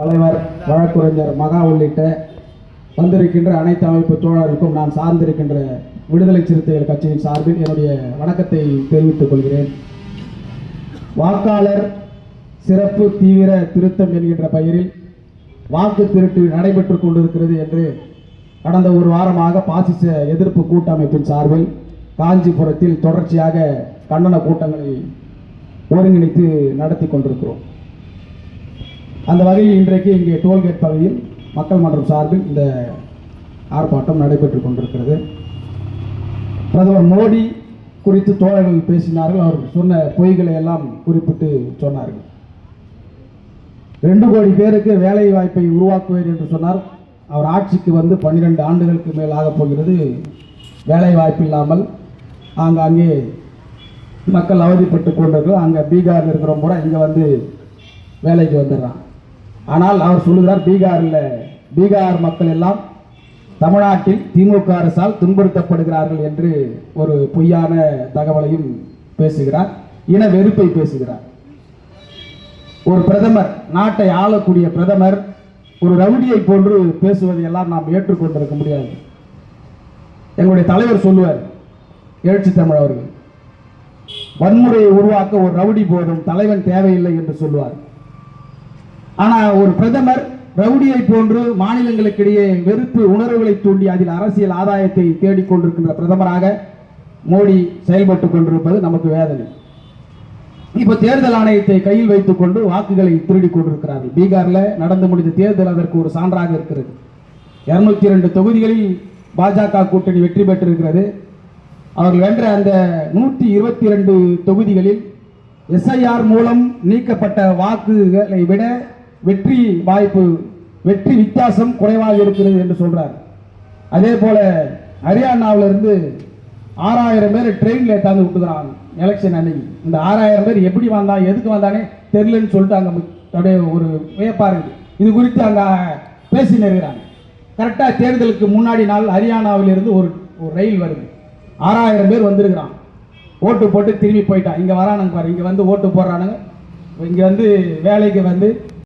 தலைவர் வழக்குரைஞர் மகா உள்ளிட்ட வந்திருக்கின்ற அனைத்து அமைப்பு தோழர்களுக்கும் நான் சார்ந்திருக்கின்ற விடுதலை சிறுத்தைகள் கட்சியின் சார்பில் என்னுடைய வணக்கத்தை தெரிவித்துக் கொள்கிறேன். வாக்காளர் சிறப்பு தீவிர திருத்தம் என்கின்ற பெயரில் வாக்கு திருட்டு நடைபெற்றுக் கொண்டிருக்கிறது என்று கடந்த ஒரு வாரமாக பாசிச எதிர்ப்பு கூட்டமைப்பின் சார்பில் காஞ்சிபுரத்தில் தொடர்ச்சியாக கண்டன கூட்டங்களை ஒருங்கிணைத்து நடத்தி கொண்டிருக்கிறோம். அந்த வகையில் இன்றைக்கு இங்கே டோல்கேட் பகுதியில் மக்கள் மன்றம் சார்பில் இந்த ஆர்ப்பாட்டம் நடைபெற்றுக் கொண்டிருக்கிறது. பிரதமர் மோடி குறித்து தோழர்கள் பேசினார்கள். அவர் சொன்ன பொய்களை எல்லாம் குறிப்பிட்டு சொன்னார்கள். 2 கோடி பேருக்கு வேலை வாய்ப்பை உருவாக்குவேன் என்று சொன்னார். அவர் ஆட்சிக்கு வந்து 12 ஆண்டுகளுக்கு மேல் ஆகப் போகிறது. வேலை வாய்ப்பு இல்லாமல் ஆங்காங்கே மக்கள் அவதிப்பட்டு கொண்டிருக்கிறார். அங்கே பீகாரில் இருக்கிறவங்க கூட இங்கே வந்து வேலைக்கு வந்துடுறான். ஆனால் அவர் சொல்லுகிறார், பீகார் மக்கள் எல்லாம் தமிழ்நாட்டில் திமுக அரசால் துன்புறுத்தப்படுகிறார்கள் என்று ஒரு பொய்யான தகவலையும் பேசுகிறார். இன வெறுப்பை பேசுகிறார். ஒரு பிரதமர், நாட்டை ஆளக்கூடிய பிரதமர் ஒரு ரவுடியை போன்று பேசுவதை எல்லாம் நாம் ஏற்றுக்கொண்டிருக்க முடியாது. எங்களுடைய தலைவர் சொல்லுவார், எழுச்சி தமிழ் அவர்கள், வன்முறையை உருவாக்க ஒரு ரவுடி போதும், தலைவன் தேவையில்லை என்று சொல்லுவார். ஆனால் ஒரு பிரதமர் ரவுடியை போன்று மாநிலங்களுக்கிடையே வெறுப்பு உணர்வுகளை தூண்டி அதில் அரசியல் ஆதாயத்தை தேடிக்கொண்டிருக்கின்ற பிரதமராக மோடி செயல்பட்டுக் கொண்டிருப்பது நமக்கு வேதனை. இப்ப தேர்தல் ஆணையத்தை கையில் வைத்துக் கொண்டு வாக்குகளை திருடிக் கொண்டிருக்கிறார்கள். பீகாரில் நடந்து முடிந்த தேர்தல் அதற்கு ஒரு சான்றாக இருக்கிறது. 202 தொகுதிகளில் பாஜக கூட்டணி வெற்றி பெற்றிருக்கிறது. அவர்கள் வென்ற அந்த 122 தொகுதிகளில் எஸ்ஐஆர் மூலம் நீக்கப்பட்ட வாக்குகளை விட வெற்றி வித்தியாசம் குறைவாக இருக்கிறது என்று சொல்றார். அதே போல ஹரியானாவிலிருந்து 6000 பேர் ட்ரெயின்ல ஏத்தாந்து விட்டுக்கிறாங்க எலெக்ஷன் அன்னைக்கு. இந்த 6000 பேர் எப்படி வந்தா, எதுக்கு வந்தானே தெரியலன்னு சொல்லிட்டு அங்க அப்படியே ஒரு வியப்பா இருக்கு. இது குறித்து அங்க பேசி நிறுகிறாங்க. கரெக்டா தேர்தலுக்கு முன்னாடி நாள் ஹரியானாவிலிருந்து ஒரு ரயில் வருது. 6000 பேர் வந்திருக்கிறான். ஓட்டு போட்டு திரும்பி போயிட்டான். இங்க வரானுங்க பாரு, இங்க வந்து ஓட்டு போடுறானுங்க, இங்க வந்து வேலைக்கு வந்து